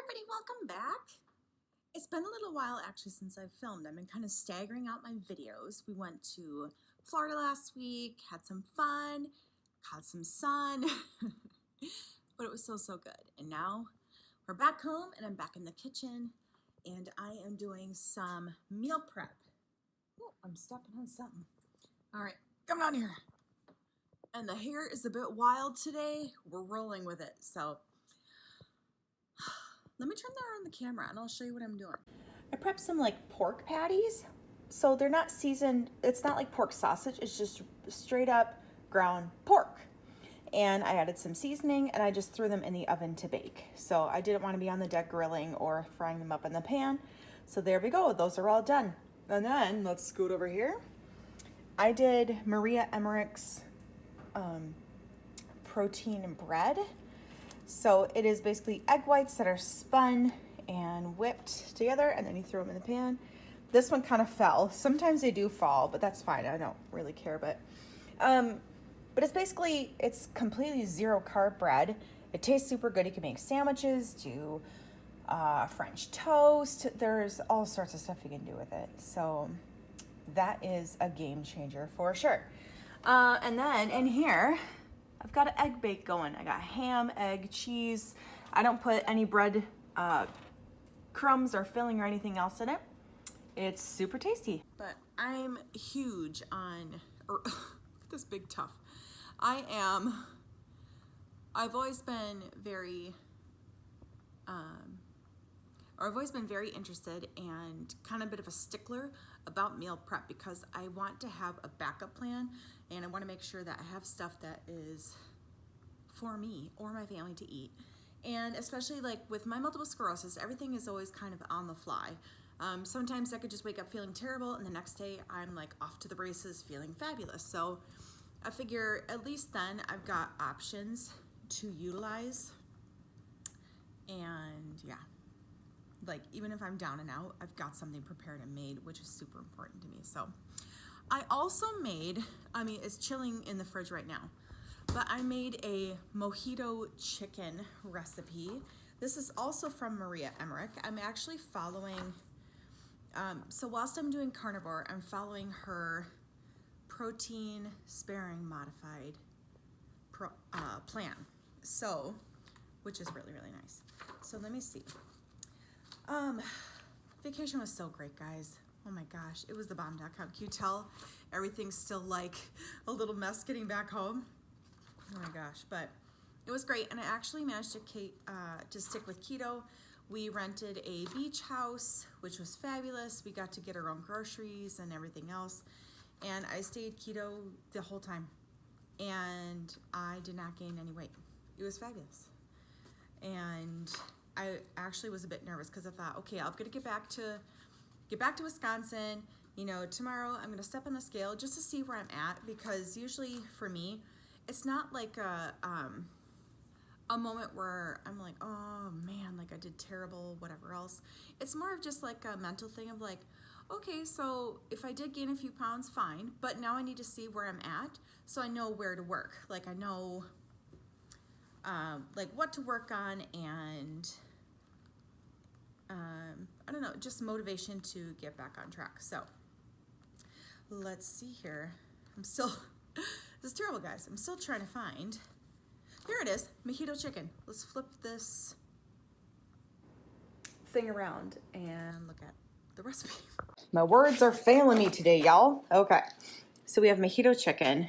everybody, welcome back. It's been a little while actually since I've filmed. I've been kind of staggering out my videos. We went to Florida last week, had some fun, caught some sun, but it was so good. And now we're back home and I'm back in the kitchen and I am doing some meal prep. Oh, I'm stepping on something. All right, come down here. And the hair is a bit wild today. We're rolling with it, so let me turn that on the camera and I'll show you what I'm doing. I prepped some like pork patties. So they're not seasoned. It's not like pork sausage. It's just straight up ground pork. And I added some seasoning and I just threw them in the oven to bake. So I didn't want to be on the deck grilling or frying them up in the pan. So there we go. Those are all done. And then let's scoot over here. I did Maria Emmerich's protein bread. So it is basically egg whites that are spun and whipped together, and then you throw them in the pan. This one kind of fell. Sometimes they do fall, but that's fine. I don't really care. But it's basically, it's completely zero carb bread. It tastes super good. You can make sandwiches, do French toast. There's all sorts of stuff you can do with it. So that is a game changer for sure. And then in here, I've got an egg bake going. I got ham, egg, cheese. I don't put any bread crumbs or filling or anything else in it. It's super tasty. But I'm huge on, this big tough. I've always been very, interested and kind of a bit of a stickler about meal prep because I want to have a backup plan and I want to make sure that I have stuff that is for me or my family to eat. And especially like with my multiple sclerosis, everything is always kind of on the fly. Sometimes I could just wake up feeling terrible and the next day I'm like off to the races feeling fabulous. So I figure at least then I've got options to utilize. And yeah, like even if I'm down and out, I've got something prepared and made, which is super important to me. So I also made, it's chilling in the fridge right now, but I made a Mojito chicken recipe. This is also from Maria Emmerich. I'm actually following, so whilst I'm doing Carnivore, I'm following her protein sparing modified plan. So, which is really, really nice. So let me see. Vacation was so great, guys. Oh my gosh, it was the bomb.com. Can you tell everything's still like a little mess getting back home? Oh my gosh, but it was great. And I actually managed to stick with keto. We rented a beach house, which was fabulous. We got to get our own groceries and everything else. And I stayed keto the whole time. And I did not gain any weight. It was fabulous. And I actually was a bit nervous because I thought, okay, I'm gonna get back to Wisconsin. You know, tomorrow I'm gonna step on the scale just to see where I'm at, because usually for me, it's not like a moment where I'm like, oh man, like I did terrible, whatever else. It's more of just like a mental thing of like, okay, so if I did gain a few pounds, fine, but now I need to see where I'm at so I know where to work. Like I know like what to work on, and I don't know, just motivation to get back on track. So let's see here. This is terrible, guys. I'm still trying to find, there it is, Mojito chicken. Let's flip this thing around and look at the recipe. My words are failing me today, y'all. Okay, so we have Mojito chicken.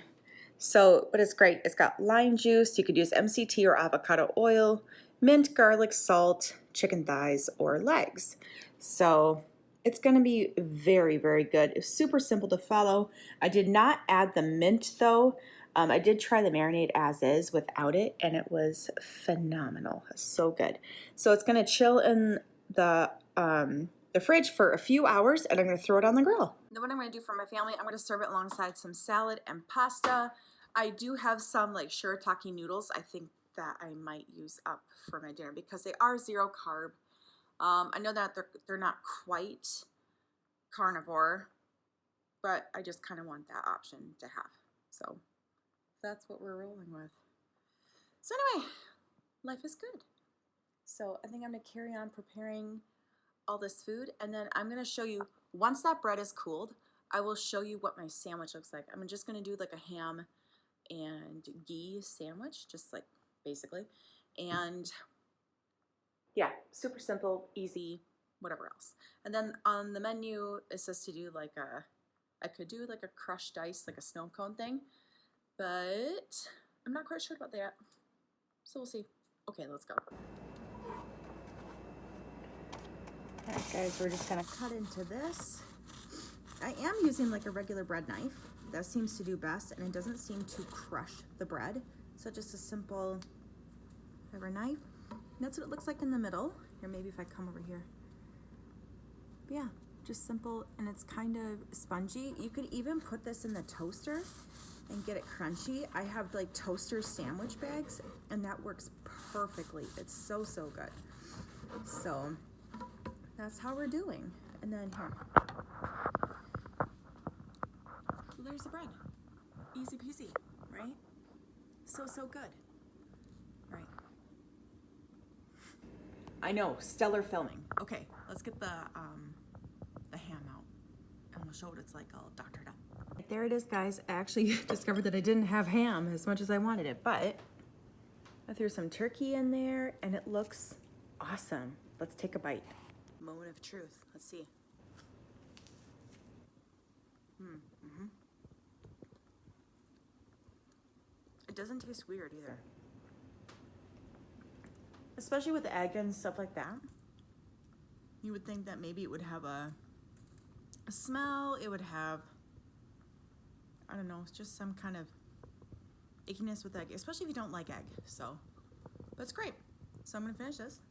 So, but it's great. It's got lime juice. You could use MCT or avocado oil, mint, garlic, salt, chicken thighs, or legs. So it's going to be very, very good. It's super simple to follow. I did not add the mint though. I did try the marinade as is without it, and it was phenomenal. So good. So it's going to chill in the fridge for a few hours, and I'm going to throw it on the grill. Then what I'm going to do for my family, I'm going to serve it alongside some salad and pasta. I do have some like shirataki noodles I think that I might use up for my dinner because they are zero carb. I know that they're not quite carnivore, but I just kind of want that option to have. So that's what we're rolling with. So anyway, life is good. So I think I'm gonna carry on preparing all this food, and then I'm gonna show you, once that bread is cooled, I will show you what my sandwich looks like. I'm just gonna do like a ham and ghee sandwich, just like basically. And yeah, super simple, easy, whatever else. And then on the menu, it says to do like I could do like a crushed ice, like a snow cone thing, but I'm not quite sure about that. So we'll see. Okay, let's go. All right, guys, we're just gonna cut into this. I am using like a regular bread knife. That seems to do best, and it doesn't seem to crush the bread. So just a simple whatever knife. And that's what it looks like in the middle. Here, maybe if I come over here. But yeah, just simple, and it's kind of spongy. You could even put this in the toaster and get it crunchy. I have like toaster sandwich bags, and that works perfectly. It's so, so good. So that's how we're doing. And then here. So there's the bread. Easy peasy, right? So, so good. Right. I know, stellar filming. Okay, let's get the ham out, and we'll show what it's like all doctored up. There it is, guys. I actually discovered that I didn't have ham as much as I wanted it, but I threw some turkey in there, and it looks awesome. Let's take a bite. Moment of truth. Let's see. It doesn't taste weird either. Especially with the egg and stuff like that. You would think that maybe it would have a smell, it would have, I don't know, it's just some kind of ickiness with egg, especially if you don't like egg. So, but it's great. So I'm gonna finish this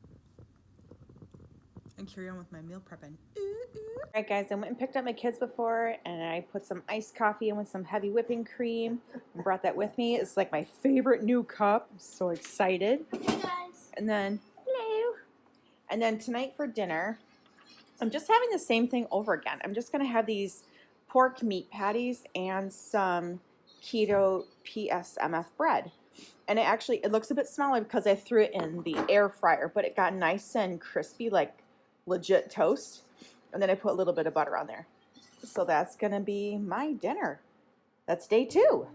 and carry on with my meal prepping. All right, guys, I went and picked up my kids before, and I put some iced coffee in with some heavy whipping cream and brought that with me. It's like my favorite new cup. I'm so excited. Hey, guys. And then, hello. And then tonight for dinner, I'm just having the same thing over again. I'm just gonna have these pork meat patties and some keto PSMF bread. And it looks a bit smaller because I threw it in the air fryer, but it got nice and crispy, like legit toast. And then I put a little bit of butter on there. So that's gonna be my dinner. That's day 2.